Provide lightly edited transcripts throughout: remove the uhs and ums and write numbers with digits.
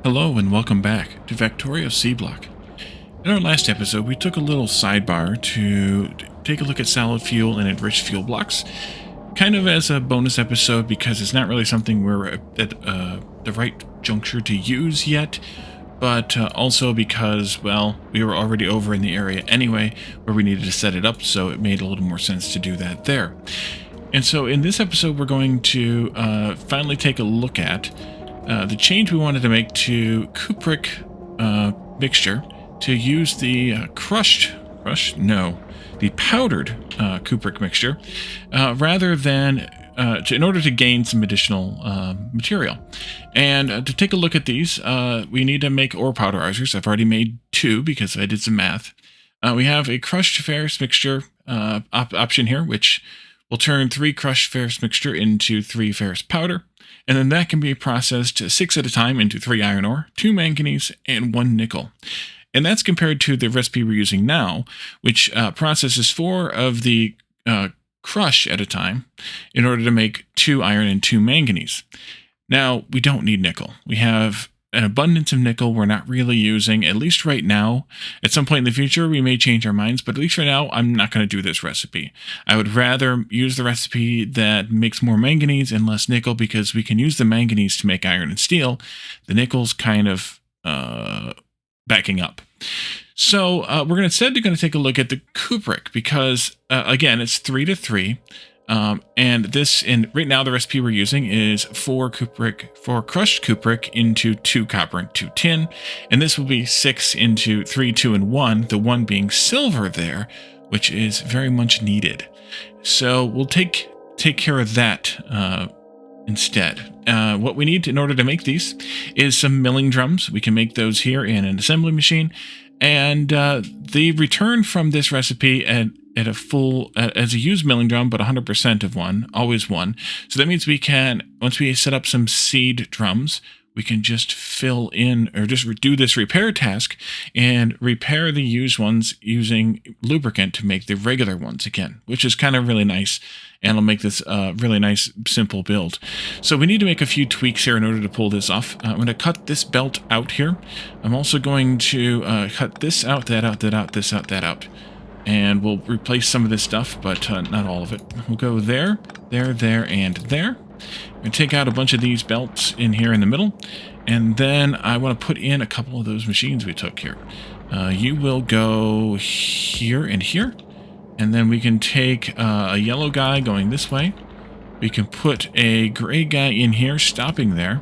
Hello and welcome back to Factorio C Block. In our last episode, we took a little sidebar to take a look at solid fuel and enriched fuel blocks, kind of as a bonus episode because it's not really something we're at the right juncture to use yet, but also because, well, we were already over in the area anyway where we needed to set it up, so it made a little more sense to do that there. And so in this episode, we're going to finally take a look at the change we wanted to make to Cupric mixture to use the the powdered Cupric mixture rather than in order to gain some additional material. And to take a look at these, we need to make ore powderizers. I've already made 2 because I did some math. We have a crushed ferrous mixture option here, which will turn 3 crushed ferrous mixture into 3 ferrous powder. And then that can be processed 6 at a time into 3 iron ore, 2 manganese, and 1 nickel. And that's compared to the recipe we're using now, which processes 4 of the crush at a time in order to make 2 iron and 2 manganese. Now, we don't need nickel. We have an abundance of nickel we're not really using, at least right now. At some point in the future, we may change our minds, but at least right now, I'm not going to do this recipe. I would rather use the recipe that makes more manganese and less nickel because we can use the manganese to make iron and steel. The nickel's kind of backing up. So we're instead going to take a look at the Cupric because, again, it's 3 to 3. And right now the recipe we're using is 4 crushed Cupric into 2 copper and 2 tin, and this will be 6 into 3, 2, and 1, the 1 being silver there, which is very much needed. So we'll take care of that instead. What we need in order to make these is some milling drums. We can make those here in an assembly machine, and the return from this recipe at a full, as a used milling drum, but 100% of one, always one. So that means we can, once we set up some seed drums, we can just fill in, or just do this repair task and repair the used ones using lubricant to make the regular ones again, which is kind of really nice, and it'll make this a really nice, simple build. So we need to make a few tweaks here in order to pull this off. I'm going to cut this belt out here. I'm also going to cut this out, that out, that out, this out, that out. And we'll replace some of this stuff, but not all of it. We'll go there, there, there, and there. And take out a bunch of these belts in here in the middle. And then I want to put in a couple of those machines we took here. You will go here and here. And then we can take a yellow guy going this way. We can put a gray guy in here, stopping there.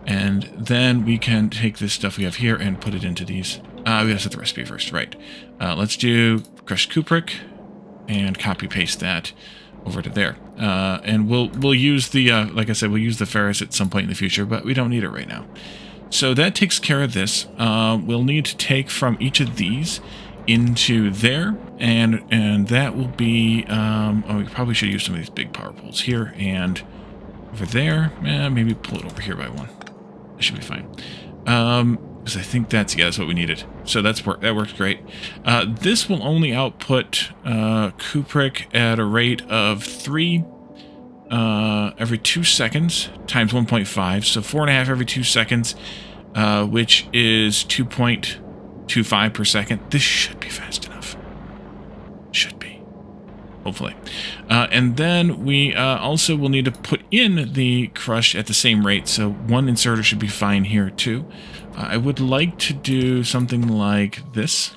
And then we can take this stuff we have here and put it into these. We gotta set the recipe first, right? Let's do crushed Cupric and copy paste that over to there. And we'll use the like I said, we'll use the ferrous at some point in the future, but we don't need it right now. So that takes care of this. We'll need to take from each of these into there, and that will be we probably should use some of these big power poles here and over there. Maybe pull it over here by one. That should be fine. Because I think that's what we needed. So that works great. This will only output Cupric at a rate of 3 every 2 seconds times 1.5, so 4.5 every 2 seconds, which is 2.25 per second. This should be fast enough. Should be. Hopefully. And then we also will need to put in the crush at the same rate, so 1 inserter should be fine here too. I would like to do something like this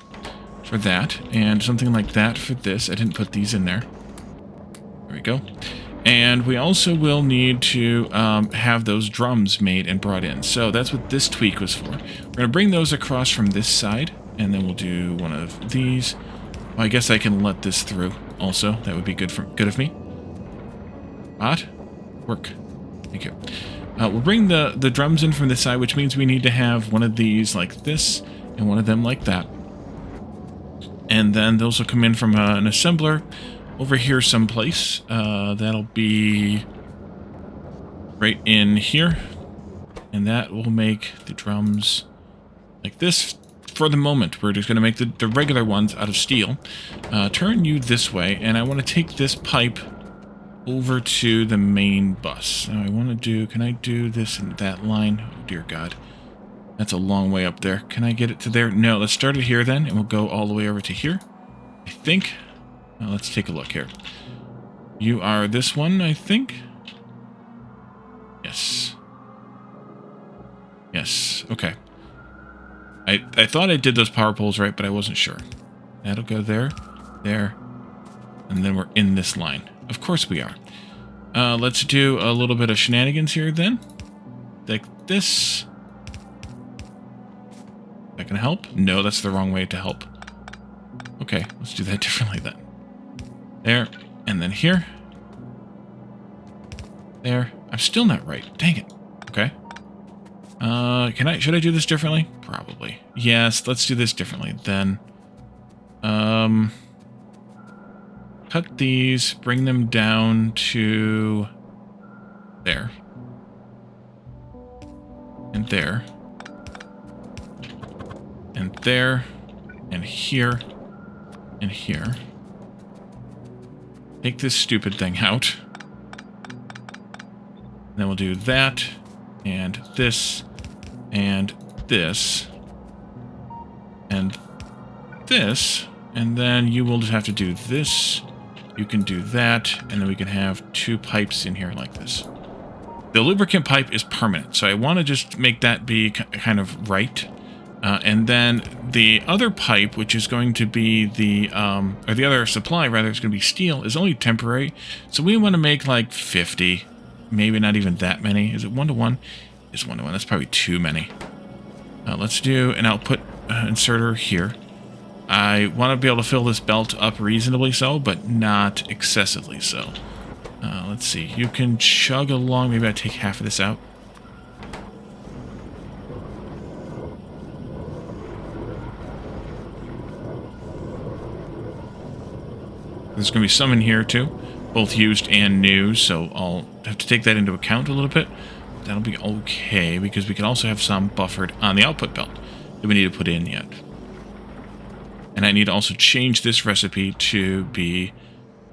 for that, and something like that for this. I didn't put these in there. There we go. And we also will need to have those drums made and brought in. So that's what this tweak was for. We're going to bring those across from this side, and then we'll do one of these. Well, I guess I can let this through also. That would be good of me. What? Work. Thank you. We'll bring the drums in from this side, which means we need to have one of these like this and one of them like that. And then those will come in from an assembler over here someplace. That'll be right in here. And that will make the drums like this for the moment. We're just going to make the regular ones out of steel. Turn you this way, and I want to take this pipe over to the main bus. Now I want to do, can I do this in that line? Oh dear God. That's a long way up there. Can I get it to there? No, let's start it here then, and we'll go all the way over to here. I think. Let's take a look here. You are this one, I think. Yes. Yes, okay. I thought I did those power poles right, but I wasn't sure. That'll go there, there, and then we're in this line. Of course we are. Let's do a little bit of shenanigans here then. Like this. That can help? No, that's the wrong way to help. Okay, let's do that differently then. There, and then here. There. I'm still not right. Dang it. Okay. Should I do this differently? Probably. Yes, let's do this differently then. Cut these, bring them down to there. And there. And there. And here. And here. Take this stupid thing out. And then we'll do that. And this. And this. And this. And then you will just have to do this. You can do that. And then we can have two pipes in here like this. The lubricant pipe is permanent. So I want to just make that be kind of right. And then the other pipe, which is going to be the, or the other supply, rather, is going to be steel, is only temporary. So we want to make like 50, maybe not even that many. Is it 1-to-1? It's 1-to-1. That's probably too many. Let's do an output inserter here. I want to be able to fill this belt up reasonably so, but not excessively so. Let's see. You can chug along. Maybe I take half of this out. There's going to be some in here too, both used and new, so I'll have to take that into account a little bit. That'll be okay, because we can also have some buffered on the output belt that we need to put in yet. And I need to also change this recipe to be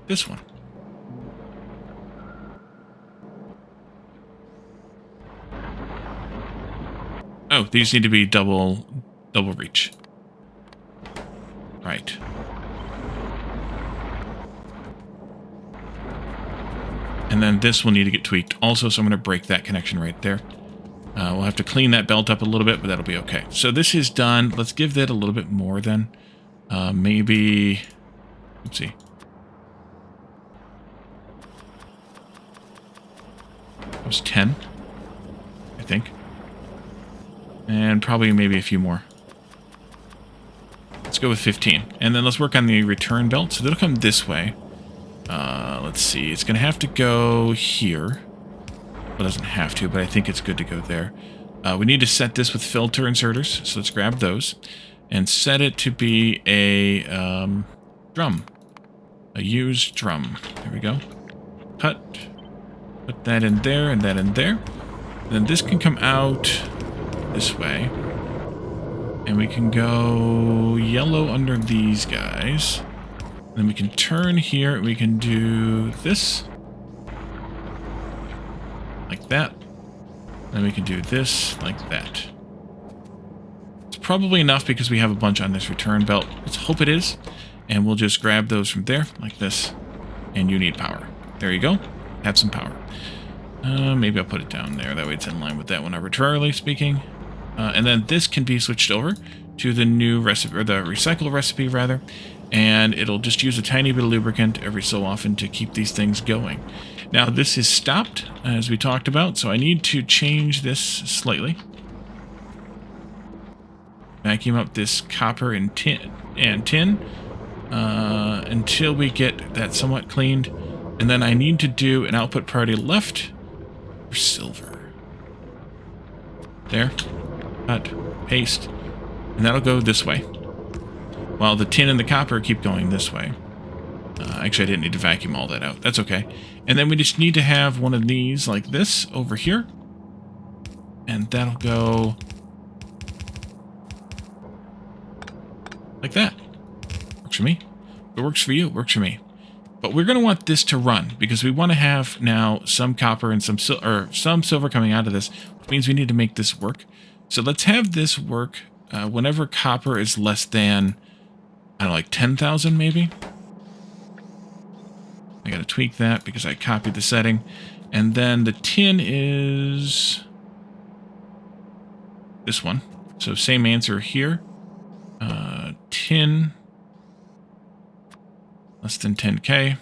this one. Oh, these need to be double reach. Right. And then this will need to get tweaked also, so I'm going to break that connection right there. We'll have to clean that belt up a little bit, but that'll be okay. So this is done. Let's give that a little bit more then. Maybe... Let's see. That was 10, I think. And probably maybe a few more. Let's go with 15. And then let's work on the return belt. So that'll come this way. Let's see. It's going to have to go here. Well, it doesn't have to, but I think it's good to go there. We need to set this with filter inserters. So let's grab those. And set it to be a drum. A used drum. There we go. Cut. Put that in there and that in there. And then this can come out this way. And we can go yellow under these guys. Then we can turn here. We can do this. Like that. Then we can do this like that. It's probably enough because we have a bunch on this return belt. Let's hope it is. And we'll just grab those from there like this. And you need power. There you go. Have some power. Maybe I'll put it down there. That way it's in line with that one arbitrarily speaking. And then this can be switched over to the new recipe, or the recycle recipe rather. And it'll just use a tiny bit of lubricant every so often to keep these things going. Now this is stopped, as we talked about, so I need to change this slightly. Vacuum up this copper and tin until we get that somewhat cleaned. And then I need to do an output priority left for silver. There. Cut. Paste. And that'll go this way. While the tin and the copper keep going this way. Actually, I didn't need to vacuum all that out. That's okay. And then we just need to have one of these like this over here. And that'll go like that. Works for me. If it works for you, it works for me. But we're going to want this to run because we want to have now some copper and some silver coming out of this, which means we need to make this work. So let's have this work whenever copper is less than, I don't know, like 10,000 maybe. I got to tweak that because I copied the setting. And then the tin is this one. So same answer here. Tin less than 10K.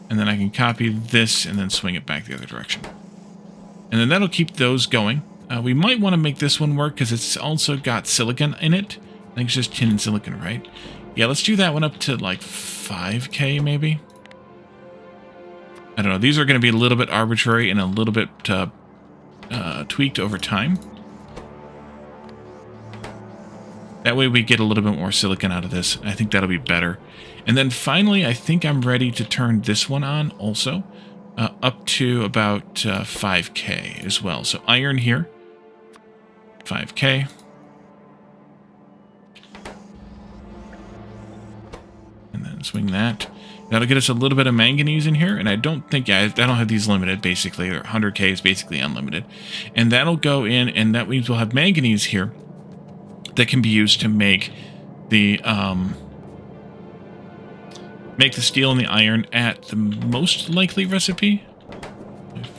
And then I can copy this and then swing it back the other direction. And then that'll keep those going. We might want to make this one work because it's also got silicon in it. I think it's just tin and silicon, right? Yeah, let's do that one up to like 5K maybe. I don't know. These are going to be a little bit arbitrary and a little bit tweaked over time. That way we get a little bit more silicon out of this. I think that'll be better. And then finally, I think I'm ready to turn this one on also. Up to about 5K as well. So iron here, 5K. And then swing that. That'll get us a little bit of manganese in here. And I don't think, yeah, I don't have these limited basically. Or 100K is basically unlimited. And that'll go in, and that means we'll have manganese here that can be used to make the steel and the iron at the most likely recipe.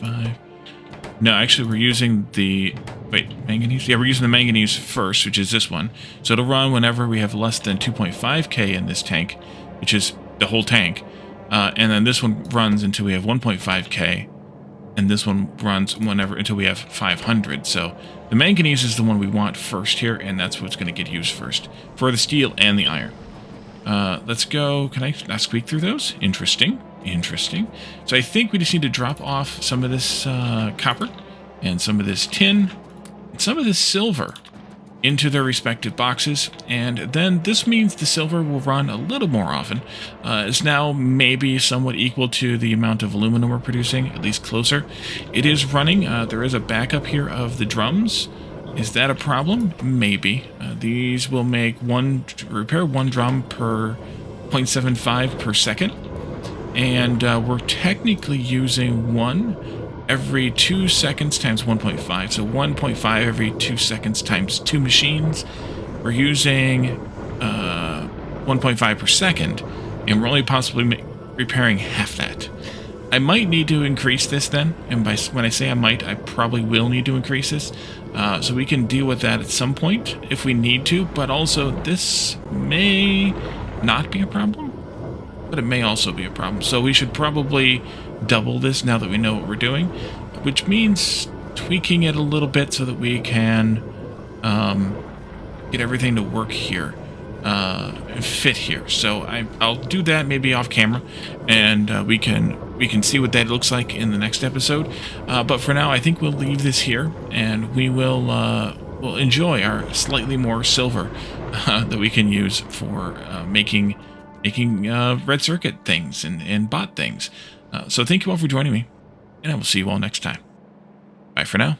5. No, actually, we're using the manganese. Yeah, we're using the manganese first, which is this one. So it'll run whenever we have less than 2.5K in this tank, which is the whole tank. And then this one runs until we have 1.5K, and this one runs until we have 500. So the manganese is the one we want first here, and that's what's going to get used first for the steel and the iron. Let's go. Can I squeak through those? Interesting. Interesting. So I think we just need to drop off some of this copper and some of this tin and some of this silver into their respective boxes. And then this means the silver will run a little more often. It's now maybe somewhat equal to the amount of aluminum we're producing, at least closer. It is running. There is a backup here of the drums. Is that a problem? Maybe. These will repair one drum per 0.75 per second. And we're technically using one every 2 seconds times 1.5. So 1.5 every 2 seconds times 2 machines. We're using 1.5 per second. And we're only possibly repairing half that. I might need to increase this then. And when I say I might, I probably will need to increase this. So we can deal with that at some point if we need to. But also, this may not be a problem. But it may also be a problem. So we should probably double this now that we know what we're doing. Which means tweaking it a little bit so that we can get everything to work here. And fit here. So I'll do that maybe off camera. And we can see what that looks like in the next episode. But for now, I think we'll leave this here. And we will we'll enjoy our slightly more silver that we can use for making red circuit things and bot things. So thank you all for joining me, and I will see you all next time. Bye for now.